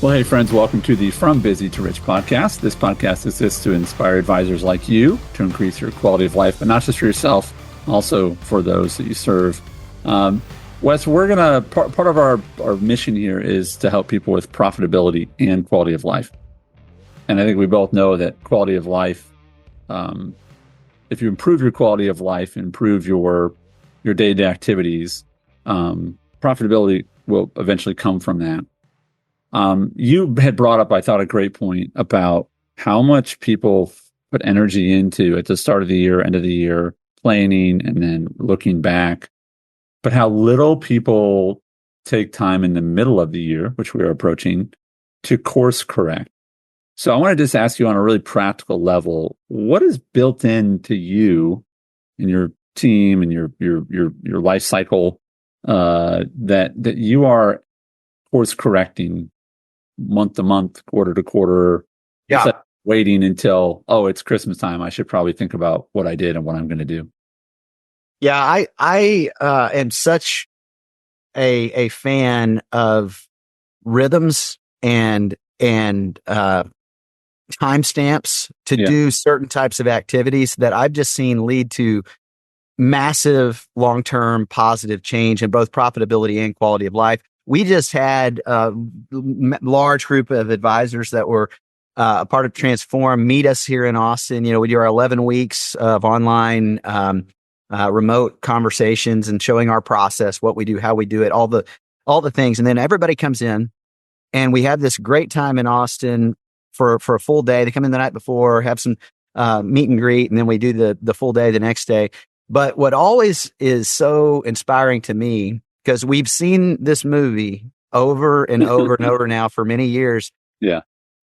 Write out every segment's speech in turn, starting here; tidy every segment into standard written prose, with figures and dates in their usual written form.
Well, hey, friends, welcome to the From Busy to Rich podcast. This podcast exists to inspire advisors like you to increase your quality of life, but not just for yourself, also for those that you serve. Wes, we're going to, part of our mission here is to help people with profitability and quality of life. And I think we both know that quality of life, if you improve your quality of life, improve your day-to-day activities, profitability will eventually come from that. You had brought up, I thought, a great point about how much people put energy into at the start of the year, end of the year, planning, and then looking back, but how little people take time in the middle of the year, which we are approaching, to course correct. So I want to just ask you on a really practical level, what is built into you and your team and your life cycle that you are course correcting month to month, quarter to quarter, instead of waiting until, it's Christmas time, I should probably think about what I did and what I'm going to do? Yeah, I am such a fan of rhythms and timestamps to do certain types of activities that I've just seen lead to massive long-term positive change in both profitability and quality of life. We just had a large group of advisors that were a part of Transform meet us here in Austin. You know, we do our 11 weeks of online remote conversations and showing our process, what we do, how we do it, all the things. And then everybody comes in and we have this great time in Austin for a full day. They come in the night before, have some meet and greet, and then we do the full day the next day. But what always is so inspiring to me, because we've seen this movie over and over and over now for many years,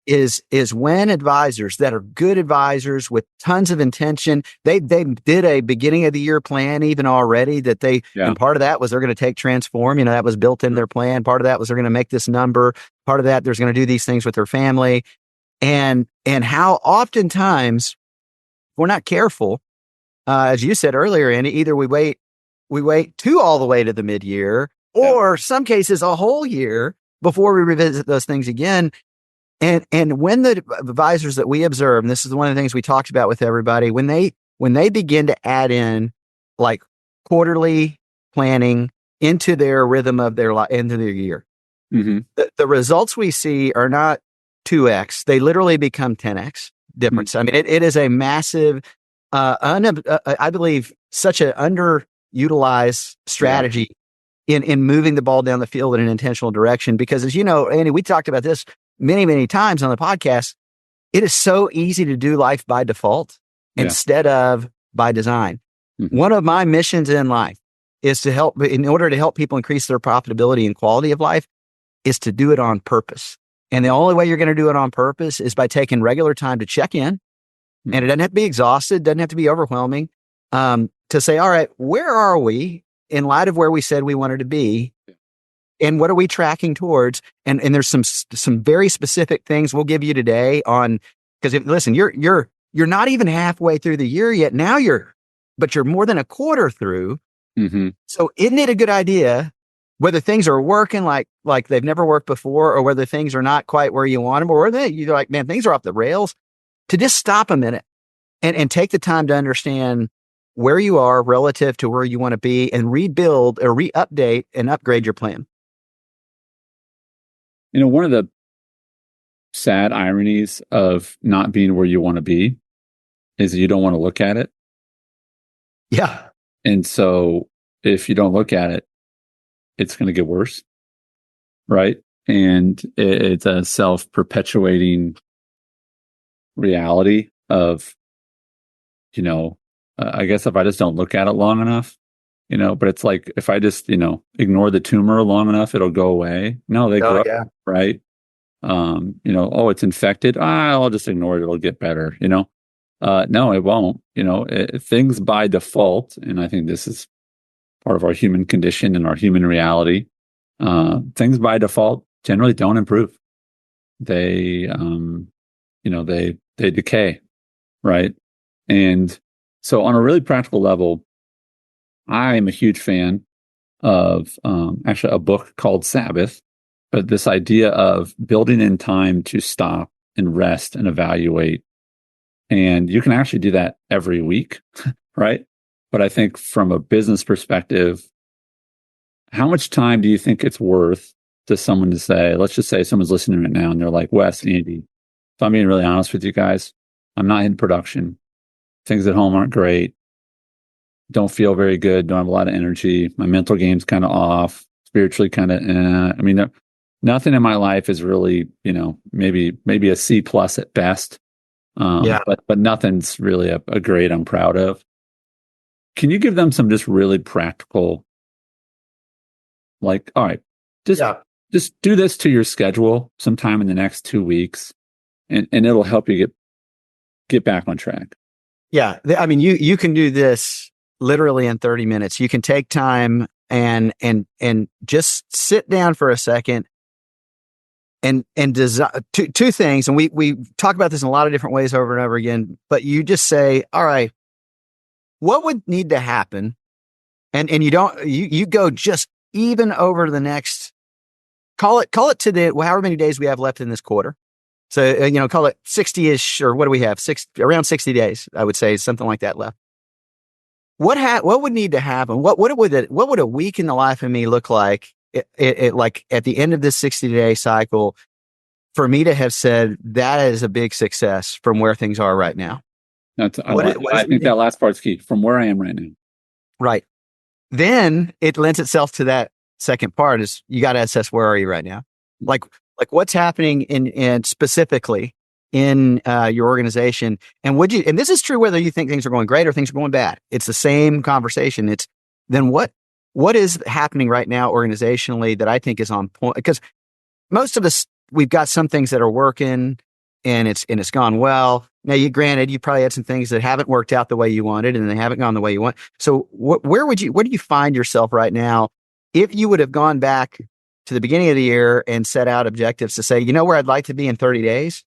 is when advisors that are good advisors with tons of intention, they did a beginning of the year plan even already that and part of that was they're going to take Transform, that was built in their plan. Part of that was they're going to make this number. Part of that, there's going to do these things with their family. And how oftentimes, if we're not careful, as you said earlier, Andy, either we wait all the way to the mid-year, or some cases a whole year before we revisit those things again. And when the advisors that we observe, and this is one of the things we talked about with everybody, when they begin to add in like quarterly planning into their rhythm of their life, into their year, the results we see are not 2x; they literally become 10x difference. I mean, it is a massive, I believe, such an underutilized strategy in moving the ball down the field in an intentional direction. Because as you know, Andy, we talked about this many, many times on the podcast. It is so easy to do life by default instead of by design. One of my missions in life is in order to help people increase their profitability and quality of life, is to do it on purpose. And the only way you're going to do it on purpose is by taking regular time to check in. And it doesn't have to be exhausted, doesn't have to be overwhelming, to say, all right, where are we in light of where we said we wanted to be? And what are we tracking towards? And there's some very specific things we'll give you today on, because listen, you're not even halfway through the year yet. Now but you're more than a quarter through. So isn't it a good idea, whether things are working like they've never worked before, or whether things are not quite where you want them, or whether you're like, man, things are off the rails, to just stop a minute and take the time to understand where you are relative to where you want to be, and rebuild or re-update and upgrade your plan. One of the sad ironies of not being where you want to be is that you don't want to look at it. Yeah. And so if you don't look at it, it's going to get worse. Right. And it's a self-perpetuating reality of, I guess if I just don't look at it long enough, but it's like, if I just, ignore the tumor long enough, it'll go away. No, they grow, right? It's infected. I'll just ignore it. It'll get better, no, it won't, things by default. And I think this is part of our human condition and our human reality. Things by default generally don't improve. They decay, right? And so on a really practical level, I am a huge fan of actually a book called Sabbath but this idea of building in time to stop and rest and evaluate. And you can actually do that every week, right? But I think from a business perspective, how much time do you think it's worth to someone to say, let's just say someone's listening right now and they're like, Wes, Andy, if I'm being really honest with you guys, I'm not in production. Things at home aren't great. Don't feel very good. Don't have a lot of energy. My mental game's kind of off. Spiritually kind of, I mean, nothing in my life is really, maybe a C plus at best. But nothing's really a grade I'm proud of. Can you give them some just really practical, like, all right, just do this to your schedule sometime in the next 2 weeks, and it'll help you get back on track. Yeah. I mean, you can do this literally in 30 minutes. You can take time and just sit down for a second and design two things. And we talk about this in a lot of different ways over and over again, but you just say, all right, what would need to happen? And you go just even over the next, call it to the, however many days we have left in this quarter. So, call it 60-ish, or what do we have? Around 60 days, I would say, something like that left. What would need to happen? What would a week in the life of me look like? Like at the end of this 60-day cycle, for me to have said that is a big success from where things are right now. I think that last part's key. From where I am right now. Right. Then it lends itself to that second part is you got to assess where are you right now? Like what's happening in specifically in your organization, and and this is true whether you think things are going great or things are going bad. It's the same conversation. It's then what is happening right now organizationally that I think is on point? Because most of us, we've got some things that are working and it's gone well. Now, granted, you probably had some things that haven't worked out the way you wanted and they haven't gone the way you want. So where do you find yourself right now if you would have gone back to the beginning of the year and set out objectives to say, where I'd like to be in 30 days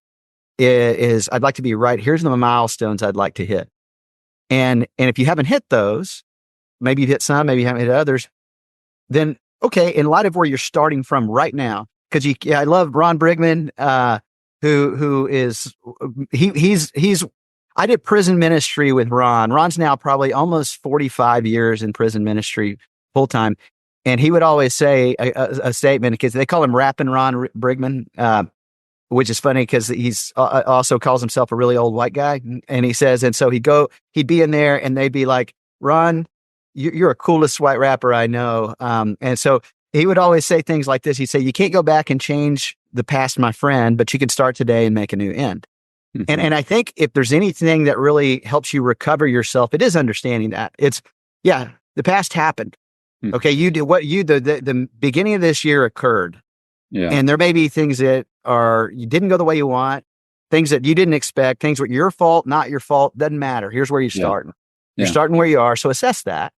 is I'd like to be right. Here's the milestones I'd like to hit. And if you haven't hit those, maybe you've hit some, maybe you haven't hit others, then okay, in light of where you're starting from right now, because I love Ron Brigman, who is he's I did prison ministry with Ron. Ron's now probably almost 45 years in prison ministry full time, and he would always say a statement because they call him Rappin' Ron Brigman, which is funny because he's also calls himself a really old white guy, and he says, and so he'd be in there, and they'd be like, Ron, you're a coolest white rapper I know, and so he would always say things like this. He'd say, you can't go back and change the past, my friend, but you can start today and make a new end. Mm-hmm. And I think if there's anything that really helps you recover yourself, it is understanding that the past happened. Mm-hmm. Okay. You did what the beginning of this year occurred. Yeah. And there may be things that you didn't go the way you want, things that you didn't expect, things were your fault, not your fault. Doesn't matter. Here's where you're starting. Yeah. You're starting where you are. So assess that,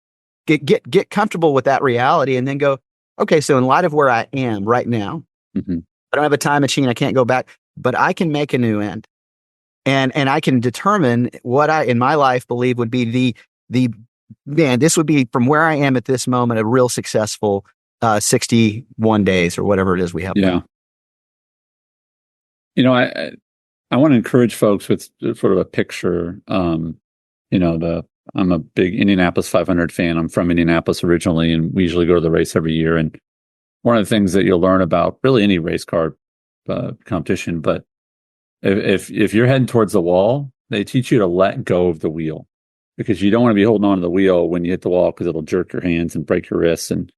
get comfortable with that reality, and then go, okay, so in light of where I am right now, mm-hmm. I don't have a time machine. I can't go back, but I can make a new end. And I can determine what I, in my life, believe would be this would be from where I am at this moment, a real successful 61 days or whatever it is we have. Yeah. I want to encourage folks with sort of a picture. I'm a big Indianapolis 500 fan. I'm from Indianapolis originally, and we usually go to the race every year. And one of the things that you'll learn about really any race car competition, but if you're heading towards the wall, they teach you to let go of the wheel, because you don't want to be holding on to the wheel when you hit the wall, because it'll jerk your hands and break your wrists. And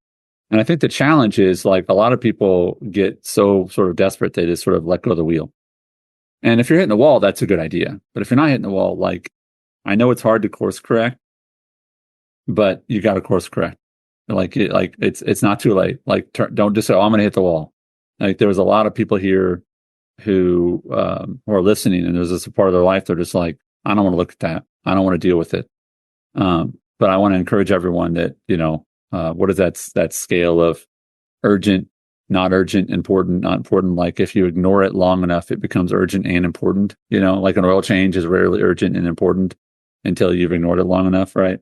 I think the challenge is, like, a lot of people get so sort of desperate they just sort of let go of the wheel. And if you're hitting the wall, that's a good idea. But if you're not hitting the wall, like, I know it's hard to course correct, but you got to course correct. It's not too late. Like, don't just say, "Oh, I'm going to hit the wall." Like, there was a lot of people here who are listening, and there's this part of their life they're just like, "I don't want to look at that. I don't want to deal with it." But I want to encourage everyone that what is that scale of urgent, not urgent, important, not important? Like, if you ignore it long enough, it becomes urgent and important. Like an oil change is rarely urgent and important until you've ignored it long enough, right?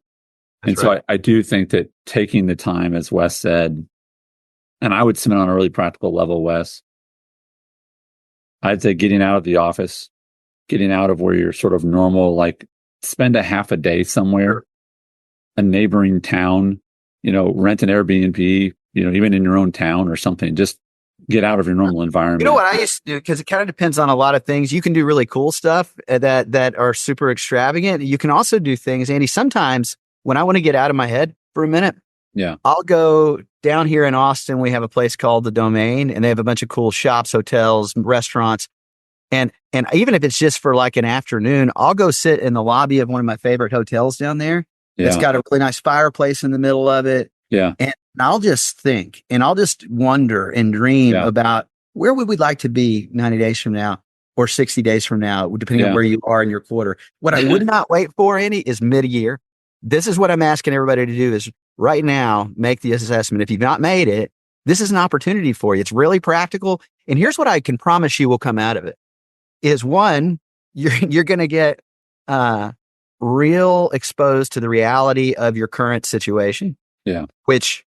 That's right. So I do think that taking the time, as Wes said, And I would submit on a really practical level, Wes. I'd say getting out of the office, getting out of where you're sort of normal, like spend a half a day somewhere, a neighboring town, rent an Airbnb, even in your own town or something. Just get out of your normal environment. You know what I used to do? Because it kind of depends on a lot of things. You can do really cool stuff that are super extravagant. You can also do things, Andy. Sometimes when I want to get out of my head for a minute, I'll go down here in Austin. We have a place called the Domain, and they have a bunch of cool shops, hotels, restaurants. And even if it's just for like an afternoon, I'll go sit in the lobby of one of my favorite hotels down there. It's got a really nice fireplace in the middle of it. Yeah. And I'll just think and I'll just wonder and dream about where would we like to be 90 days from now or 60 days from now, depending on where you are in your quarter. What I would not wait for, Andy, is mid-year. This is what I'm asking everybody to do is right now, make the assessment. If you've not made it, this is an opportunity for you. It's really practical. And here's what I can promise you will come out of it is one, you're going to get real exposed to the reality of your current situation. Yeah. Which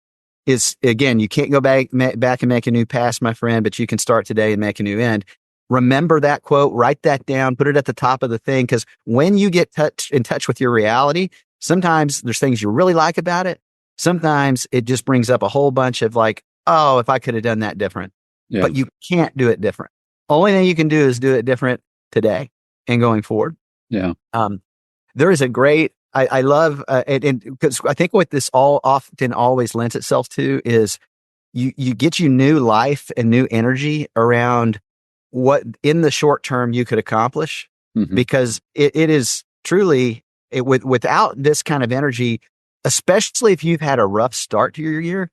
is, again, you can't go back and make a new past, my friend, but you can start today and make a new end. Remember that quote, write that down, put it at the top of the thing. Because when you get in touch with your reality, sometimes there's things you really like about it. Sometimes it just brings up a whole bunch of like, oh, if I could have done that different. Yeah. But you can't do it different. Only thing you can do is do it different today and going forward. Yeah. There is a great, I love, and because I think what this often always lends itself to is you get you new life and new energy around what in the short term you could accomplish, because it is truly without this kind of energy, especially if you've had a rough start to your year,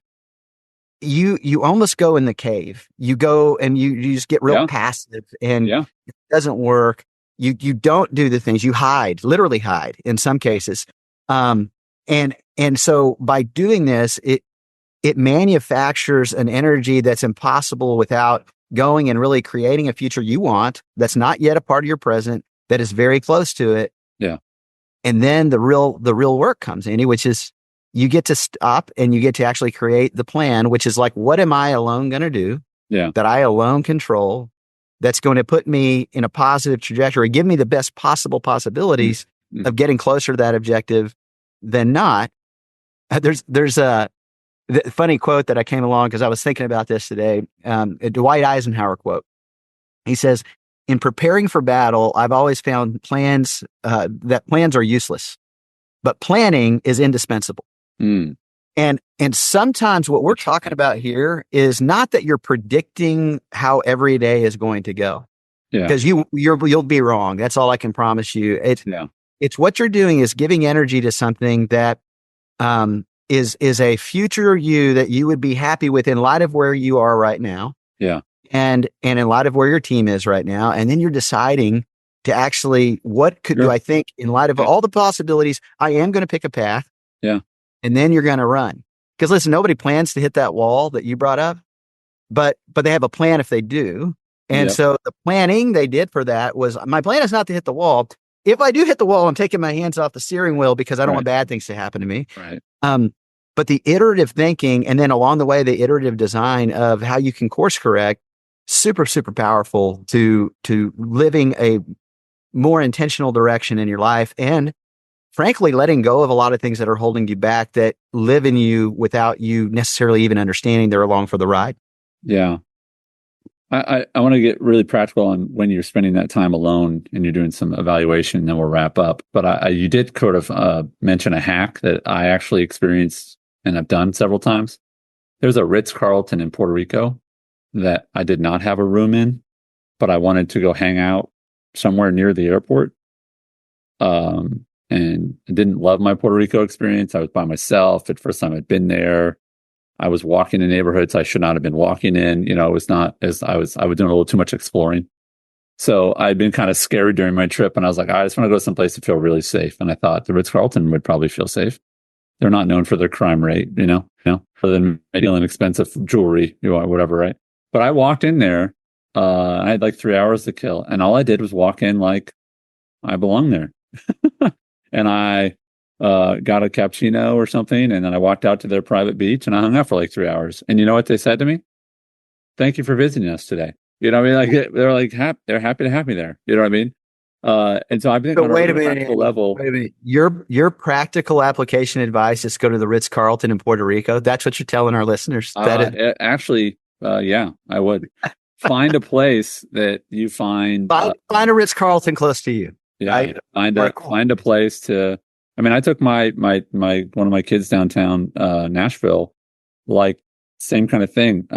you almost go in the cave. You go and you just get real passive and it doesn't work. You don't do the things. You hide, literally hide in some cases. And so by doing this, it manufactures an energy that's impossible without going and really creating a future you want that's not yet a part of your present, that is very close to it. Yeah. And then the real work comes in, which is you get to stop and you get to actually create the plan, which is like, what am I alone going to do that I alone control, that's going to put me in a positive trajectory, give me the best possible possibilities of getting closer to that objective than not. There's a funny quote that I came along because I was thinking about this today. A Dwight Eisenhower quote. He says, in preparing for battle, I've always found that plans are useless, but planning is indispensable. And sometimes what we're talking about here is not that you're predicting how every day is going to go, because you'll be wrong. That's all I can promise you. It's what you're doing is giving energy to something that is a future you that you would be happy with in light of where you are right now. Yeah. And in light of where your team is right now. And then you're deciding to actually, what do I think in light of all the possibilities, I am going to pick a path. Yeah. And then you're going to run. Because listen, nobody plans to hit that wall that you brought up, but they have a plan if they do. And so the planning they did for that was, my plan is not to hit the wall. If I do hit the wall, I'm taking my hands off the steering wheel because I don't want bad things to happen to me. Right. But the iterative thinking, and then along the way, the iterative design of how you can course correct, super, super powerful to living a more intentional direction in your life. And frankly, letting go of a lot of things that are holding you back, that live in you without you necessarily even understanding they're along for the ride. Yeah. I want to get really practical on when you're spending that time alone and you're doing some evaluation, and then we'll wrap up. But you did sort of mention a hack that I actually experienced and I've done several times. There's a Ritz-Carlton in Puerto Rico that I did not have a room in, but I wanted to go hang out somewhere near the airport. And I didn't love my Puerto Rico experience. I was by myself. At first time I'd been there. I was walking in neighborhoods I should not have been walking in. It was not as I was doing a little too much exploring. So I'd been kind of scary during my trip, and I was like, I just want to go someplace to feel really safe. And I thought the Ritz-Carlton would probably feel safe. They're not known for their crime rate, for them stealing expensive jewelry, whatever, right? But I walked in there. I had like 3 hours to kill, and all I did was walk in like I belong there. And I got a cappuccino or something, and then I walked out to their private beach and I hung out for like 3 hours. And you know what they said to me? Thank you for visiting us today. You know what I mean? Like they're like they're happy to have me there. You know what I mean? And so I've been on a practical level. Wait a minute. Your practical application advice is go to the Ritz-Carlton in Puerto Rico. That's what you're telling our listeners. Actually, yeah, I would find a place that you find a Ritz-Carlton close to you. Yeah, find a place to. I mean, I took my one of my kids downtown Nashville, like same kind of thing.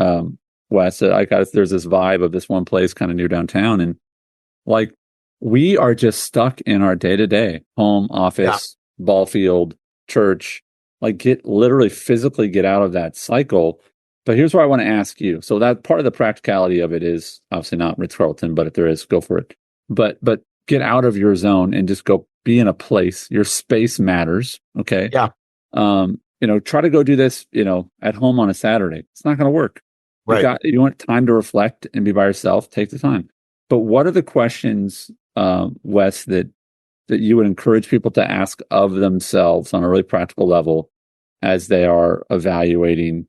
Wes, there's this vibe of this one place kind of near downtown, and like we are just stuck in our day to day home, office, ball field, church. Like literally physically get out of that cycle. But here's where I want to ask you. So that part of the practicality of it is obviously not Ritz-Carlton, but if there is, go for it. But get out of your zone and just go be in a place. Your space matters. Okay. Yeah. Try to go do this, at home on a Saturday. It's not going to work. Right. You want time to reflect and be by yourself, take the time. But what are the questions, Wes, that you would encourage people to ask of themselves on a really practical level as they are evaluating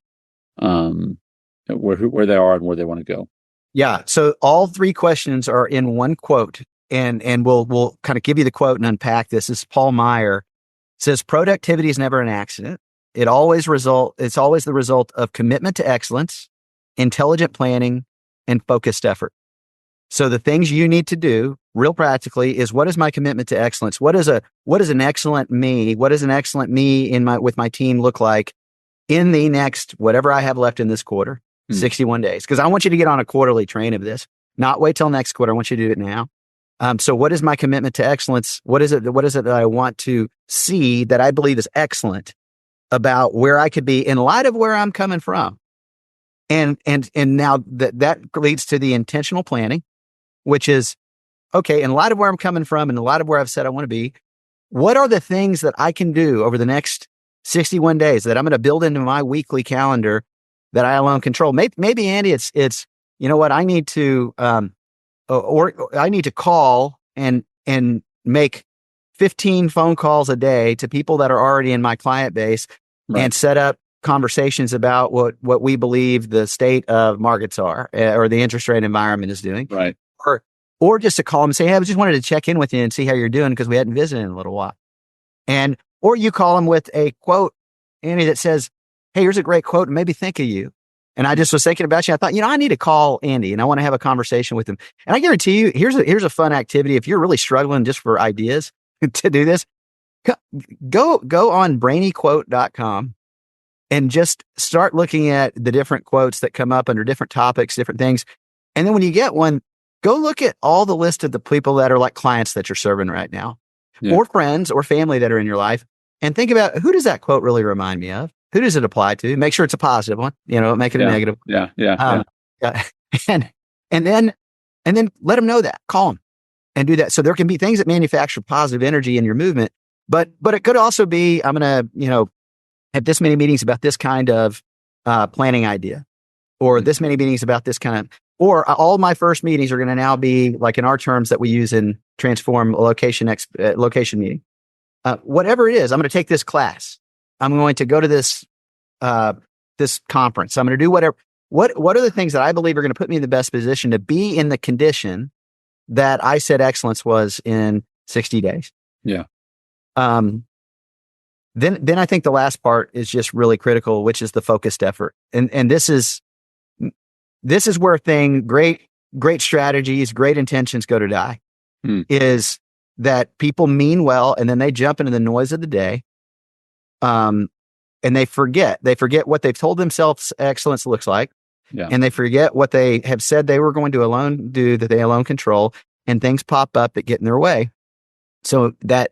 where they are and where they want to go? Yeah. So all three questions are in one quote, and we'll kind of give you the quote and unpack this. This is Paul Meyer. It says, productivity is never an accident. It's always the result of commitment to excellence, intelligent planning, and focused effort. So the things you need to do real practically is, what is my commitment to excellence? What is an excellent me? What does an excellent me with my team look like in the next, whatever I have left in this quarter, 61 days? Because I want you to get on a quarterly train of this, not wait till next quarter. I want you to do it now. So what is my commitment to excellence? What is it that I want to see that I believe is excellent about where I could be in light of where I'm coming from? And now that leads to the intentional planning, which is, okay, in light of where I'm coming from and in light of where I've said I want to be, what are the things that I can do over the next 61 days that I'm going to build into my weekly calendar that I alone control? Maybe Andy, it's you know what, I need to or I need to call and make 15 phone calls a day to people that are already in my client base, right, and set up conversations about what we believe the state of markets are, or the interest rate environment is doing. Right. Or just to call them and say, hey, I just wanted to check in with you and see how you're doing because we hadn't visited in a little while. Or you call them with a quote, Andy, that says, hey, here's a great quote and maybe think of you. And I just was thinking about you. I thought, I need to call Andy and I want to have a conversation with him. And I guarantee you, here's a fun activity. If you're really struggling just for ideas to do this, go on brainyquote.com and just start looking at the different quotes that come up under different topics, different things. And then when you get one, go look at all the list of the people that are like clients that you're serving right now, or friends or family that are in your life, and think about, who does that quote really remind me of? Who does it apply to? Make sure it's a positive one, make it a negative. Yeah. And then let them know that, call them and do that. So there can be things that manufacture positive energy in your movement, but it could also be, I'm going to, have this many meetings about this kind of planning idea, or this many meetings about this kind of, or all my first meetings are going to now be like in our terms that we use in Transform location meeting. Whatever it is, I'm going to take this class. I'm going to go to this conference. I'm going to do whatever. What are the things that I believe are going to put me in the best position to be in the condition that I said excellence was in 60 days? Yeah. Then I think the last part is just really critical, which is the focused effort. And this is where great strategies, great intentions go to die. Is that people mean well, and then they jump into the noise of the day. And they forget what they've told themselves excellence looks like. Yeah. And they forget what they have said they were going to alone do, that they alone control, and things pop up that get in their way. So that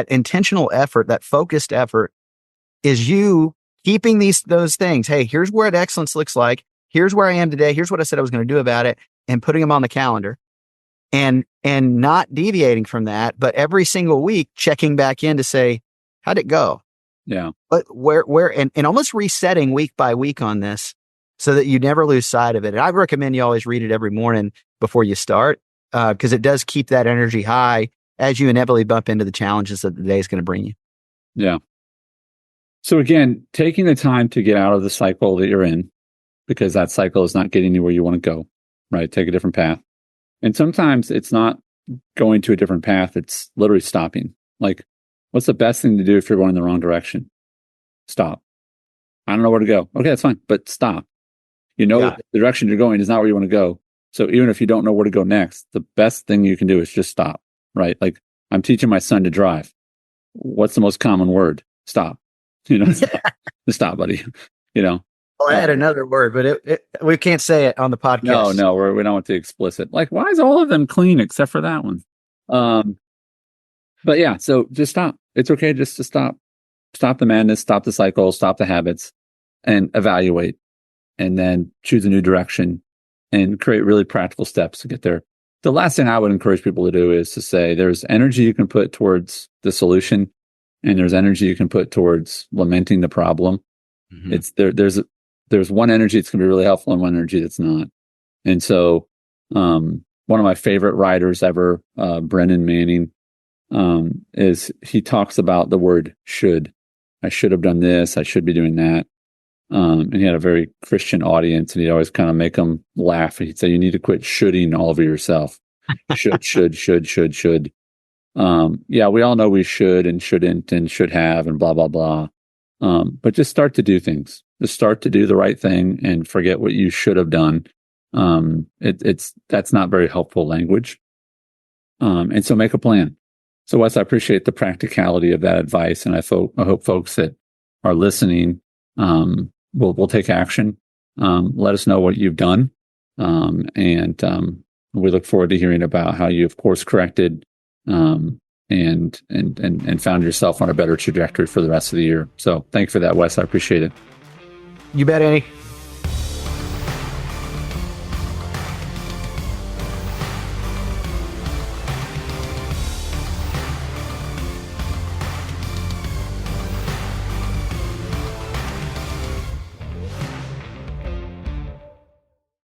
intentional effort, that focused effort, is you keeping those things. Hey, here's where excellence looks like. Here's where I am today. Here's what I said I was going to do about it, and putting them on the calendar, and not deviating from that, but every single week checking back in to say, how'd it go? Yeah. But where and almost resetting week by week on this so that you never lose sight of it. And I recommend you always read it every morning before you start, because it does keep that energy high as you inevitably bump into the challenges that the day is going to bring you. Yeah. So again, taking the time to get out of the cycle that you're in, because that cycle is not getting you where you want to go, right? Take a different path. And sometimes it's not going to a different path. It's literally stopping. Like, what's the best thing to do if you're going in the wrong direction? Stop. I don't know where to go. Okay, that's fine, but stop. You know, the direction you're going is not where you want to go. So even if you don't know where to go next, the best thing you can do is just stop, right? Like, I'm teaching my son to drive. What's the most common word? Stop. You know, stop, buddy. You know, well, I had another word, but we can't say it on the podcast. No, we don't want to explicit. Like, why is all of them clean except for that one? But yeah, so just stop. It's okay just to stop. Stop the madness, stop the cycle, stop the habits, and evaluate, and then choose a new direction and create really practical steps to get there. The last thing I would encourage people to do is to say there's energy you can put towards the solution, and there's energy you can put towards lamenting the problem. Mm-hmm. It's there's one energy that's going to be really helpful and one energy that's not. And so, one of my favorite writers ever, Brennan Manning, is he talks about the word should. I should have done this. I should be doing that. And he had a very Christian audience, and he'd always kind of make them laugh. He'd say, you need to quit shoulding all over yourself. Should. Yeah, we all know we should and shouldn't and should have and blah, blah, blah. But just start to do things. Just start to do the right thing and forget what you should have done. That's not very helpful language. And so make a plan. So Wes, I appreciate the practicality of that advice. And I hope folks that are listening, will take action. Let us know what you've done. And we look forward to hearing about how you, of course, corrected, and found yourself on a better trajectory for the rest of the year. So thank you for that, Wes. I appreciate it. You bet, Andy.